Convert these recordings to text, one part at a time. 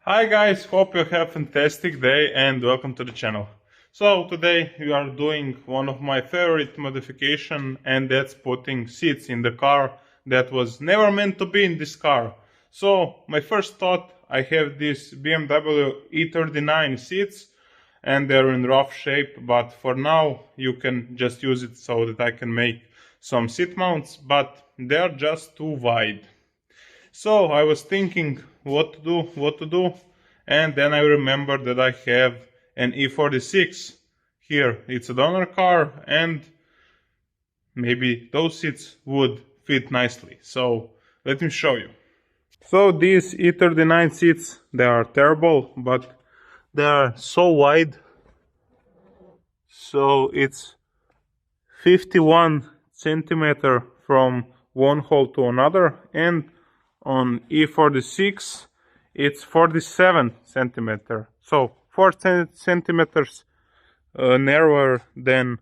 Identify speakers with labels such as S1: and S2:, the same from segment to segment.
S1: Hi guys, hope you have a fantastic day and welcome to the channel. So today we are doing one of my favorite modification, and that's putting seats in the car that was never meant to be in this car. So my first thought, I have this BMW E39 seats and they're in rough shape, but for now you can just use it so that I can make some seat mounts, but they're just too wide. So I was thinking what to do, and then I remembered that I have an E46 here. It's a donor car, and maybe those seats would fit nicely. So let me show you. So these E39 seats, they are terrible, but they are so wide. So it's 51 centimeter from one hole to another, and on E46 it's 47 centimeter, so 4 centimeters narrower than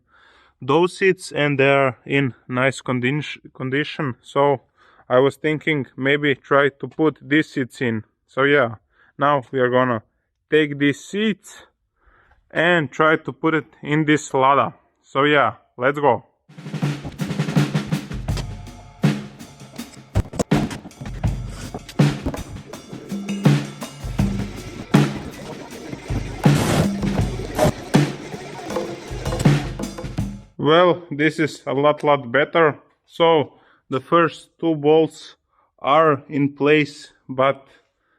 S1: those seats, and they are in nice condition. So I was thinking maybe try to put these seats in. So yeah, now we are gonna take these seats and try to put it in this Lada. So yeah, let's go. Well, this is a lot better. So the first two bolts are in place, but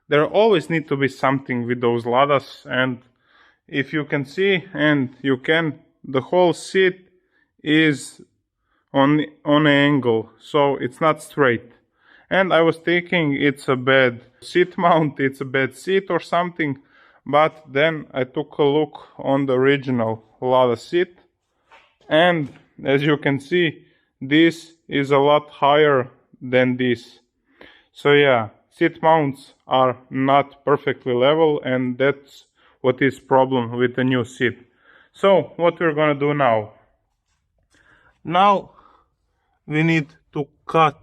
S1: there always need to be something with those Ladas, and if you can see, and you can, the whole seat is on an angle, so it's not straight. And I was thinking it's a bad seat mount, it's a bad seat or something, but then I took a look on the original Lada seat, and as you can see, this is a lot higher than this. So yeah, seat mounts are not perfectly level, and that's what is problem with the new seat. So what we're gonna do now? Now we need to cut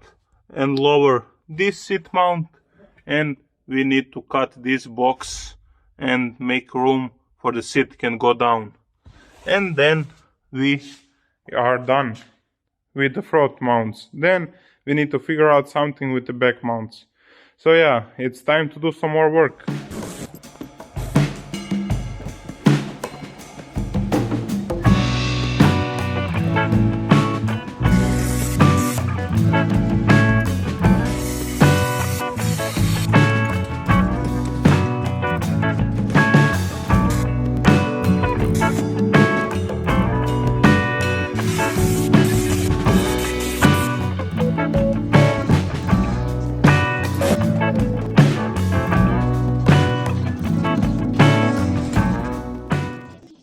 S1: and lower this seat mount, and we need to cut this box and make room for the seat can go down. And then we are done with the front mounts. Then we need to figure out something with the back mounts. So yeah, it's time to do some more work.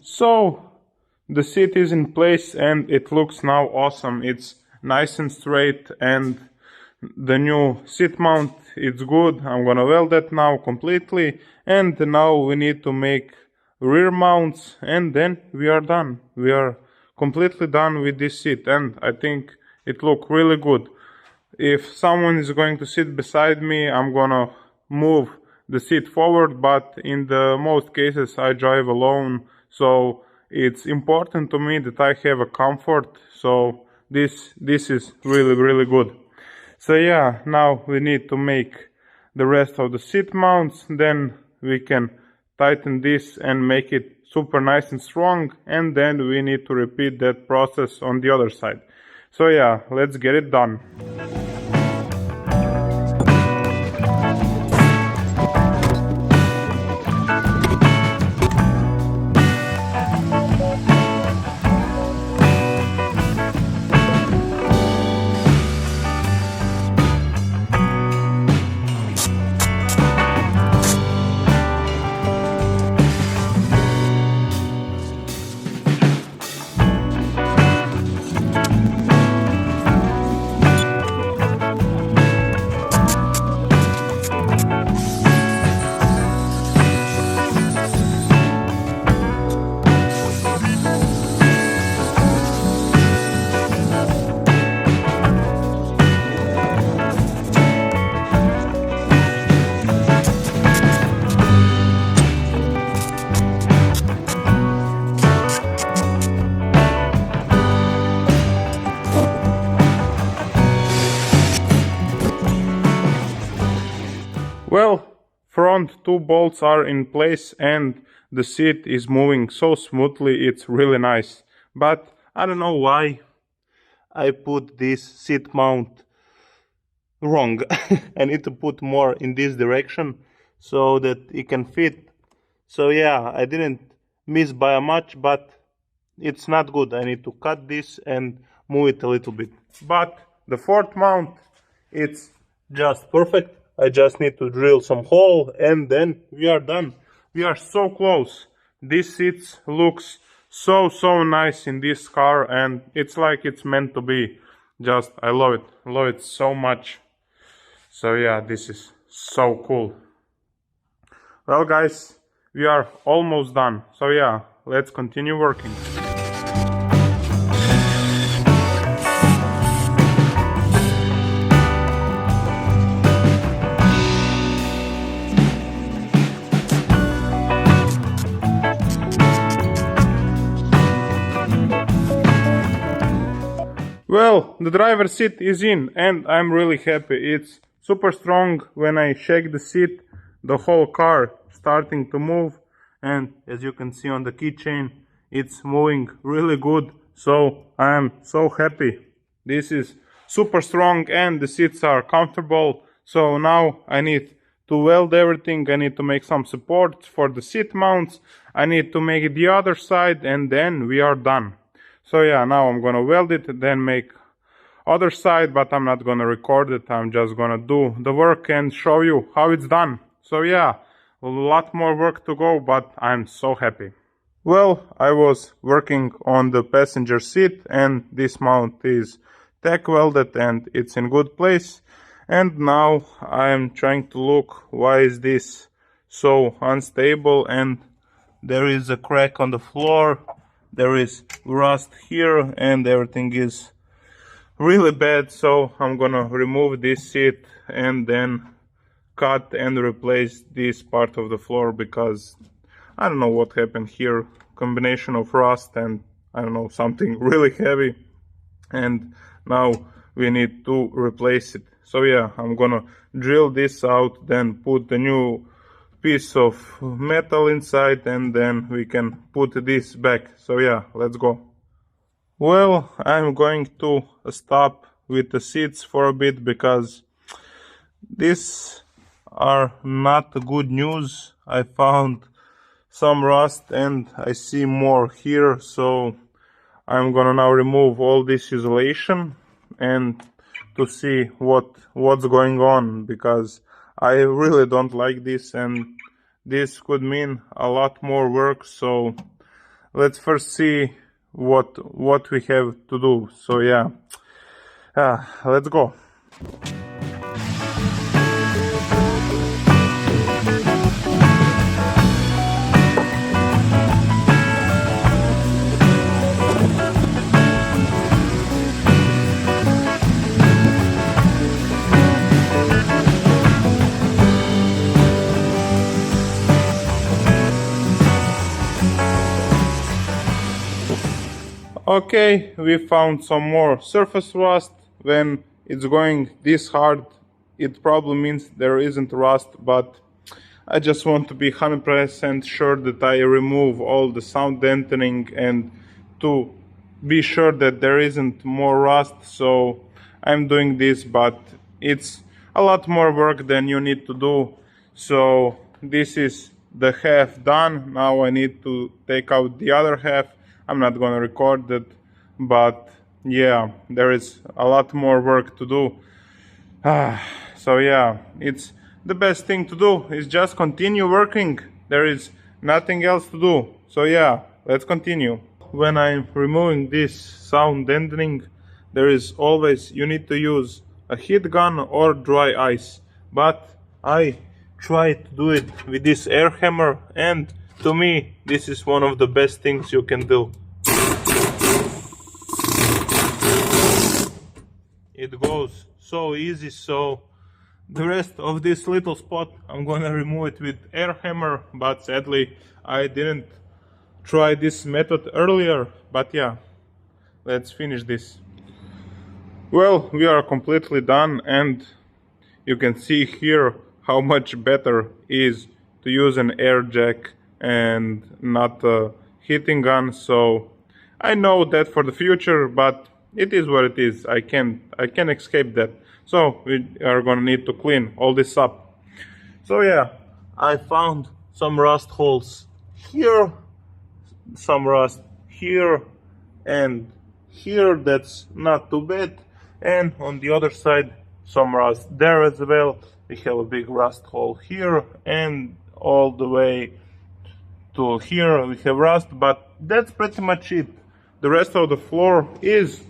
S1: So the seat is in place and it looks now awesome. It's nice and straight, and the new seat mount, it's good. I'm gonna weld that now completely, and now we need to make rear mounts, and then we are done. We are completely done with this seat, and I think it looks really good. If someone is going to sit beside me, I'm gonna move the seat forward, but in the most cases I drive alone, so it's important to me that I have a comfort. So this is really good. So yeah, now we need to make the rest of the seat mounts, then we can tighten this and make it super nice and strong, and then we need to repeat that process on the other side. So yeah, let's get it done. front two bolts are in place and the seat is moving so smoothly, it's really nice. But I don't know why I put this seat mount wrong. I need to put more in this direction so that it can fit. So yeah, I didn't miss by much, but it's not good. I need to cut this and move it a little bit. But the fourth mount, it's just perfect. I just need to drill some hole and then we are done. We are so close. This seat looks so nice in this car and it's like it's meant to be. Just, I love it so much. So yeah, this is so cool. Well guys, we are almost done. So yeah, let's continue working. Well, the driver's seat is in and I'm really happy. It's super strong. When I shake the seat, the whole car starting to move, and as you can see on the keychain, it's moving really good. So I'm so happy. This is super strong and the seats are comfortable. So now I need to weld everything. I need to make some supports for the seat mounts. I need to make the other side and then we are done. So yeah, now I'm gonna weld it, then make other side, but I'm not gonna record it. I'm just gonna do the work and show you how it's done. So yeah, a lot more work to go, but I'm so happy. Well, I was working on the passenger seat and this mount is tack welded and it's in good place. And now I'm trying to look why is this so unstable, and there is a crack on the floor. There is rust here and everything is really bad. So I'm gonna remove this seat and then cut and replace this part of the floor because I don't know what happened here. Combination of rust and I don't know, something really heavy. And now we need to replace it. So yeah, I'm gonna drill this out, then put the new piece of metal inside and then we can put this back. So yeah, let's go. Well, I'm going to stop with the seats for a bit because these are not good news. I found some rust and I see more here, so I'm gonna now remove all this insulation and to see what's going on, because I really don't like this and this could mean a lot more work. So let's first see what we have to do. So yeah, let's go. Okay, we found some more surface rust. When it's going this hard, it probably means there isn't rust, but I just want to be 100% sure that I remove all the sound dampening and to be sure that there isn't more rust. So I'm doing this, but it's a lot more work than you need to do. So this is the half done. Now I need to take out the other half. I'm not gonna record it, but yeah, there is a lot more work to do. So yeah, it's the best thing to do is just continue working. There is nothing else to do. So yeah, let's continue. When I'm removing this sound deadening, there is always, you need to use a heat gun or dry ice, but I try to do it with this air hammer, and to me this is one of the best things you can do. It goes so easy. So the rest of this little spot I'm gonna remove it with air hammer, but sadly I didn't try this method earlier. But yeah, let's finish this. Well, we are completely done, and you can see here how much better is to use an air jack and not a heating gun. So I know that for the future, but it is what it is. I can't escape that. So we are gonna need to clean all this up. So yeah, I found some rust holes here, some rust here, and here. That's not too bad. And on the other side, some rust there as well. We have a big rust hole here, and all the way to here we have rust, but that's pretty much it. The rest of the floor is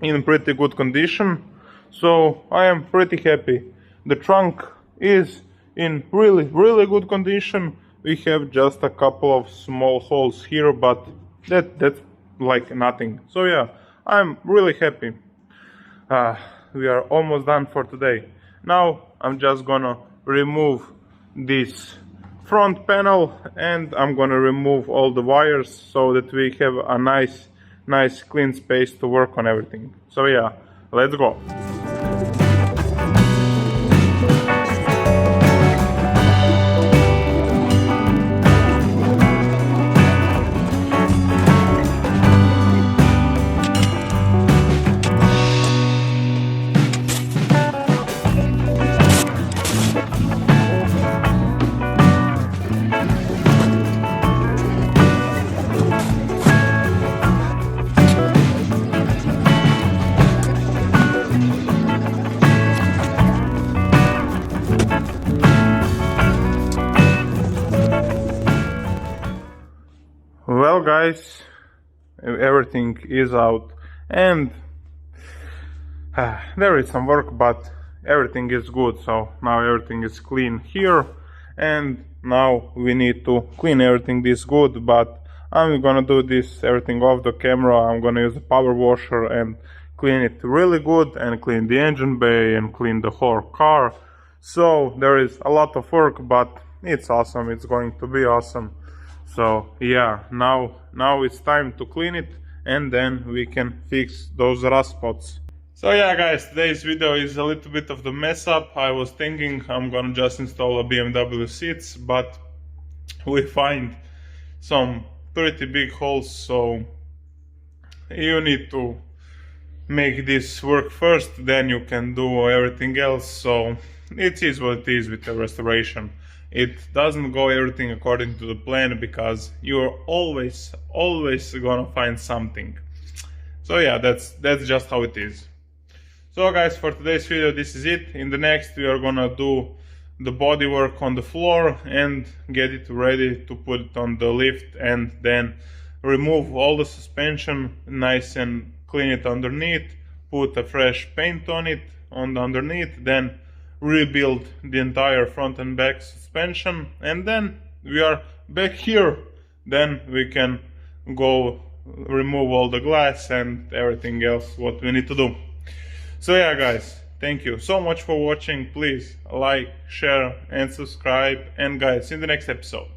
S1: in pretty good condition, so I am pretty happy. The trunk is in really good condition. We have just a couple of small holes here, but that's like nothing. So yeah, I'm really happy. We are almost done for today. Now I'm just gonna remove this front panel, and I'm gonna remove all the wires so that we have a nice clean space to work on everything. So yeah, let's go. Well guys, everything is out, and there is some work, but everything is good. So now everything is clean here, and now we need to clean everything this good, but I'm gonna do this everything off the camera. I'm gonna use a power washer and clean it really good, and clean the engine bay and clean the whole car. So there is a lot of work, but it's awesome. It's going to be awesome. So yeah, now it's time to clean it, and then we can fix those rust spots. So yeah guys, today's video is a little bit of the mess up. I was thinking I'm gonna just install a BMW seats, but we find some pretty big holes, so you need to make this work first, then you can do everything else. So it is what it is with the restoration. It doesn't go everything according to the plan, because you're always gonna find something. So yeah, that's just how it is. So guys, for today's video this is it. In the next we are gonna do the body work on the floor and get it ready to put it on the lift, and then remove all the suspension nice and clean it underneath, put a fresh paint on it on the underneath, then rebuild the entire front and back suspension, and then we are back here. Then we can go remove all the glass and everything else what we need to do. So yeah guys, thank you so much for watching. Please like, share and subscribe, and guys, in the next episode.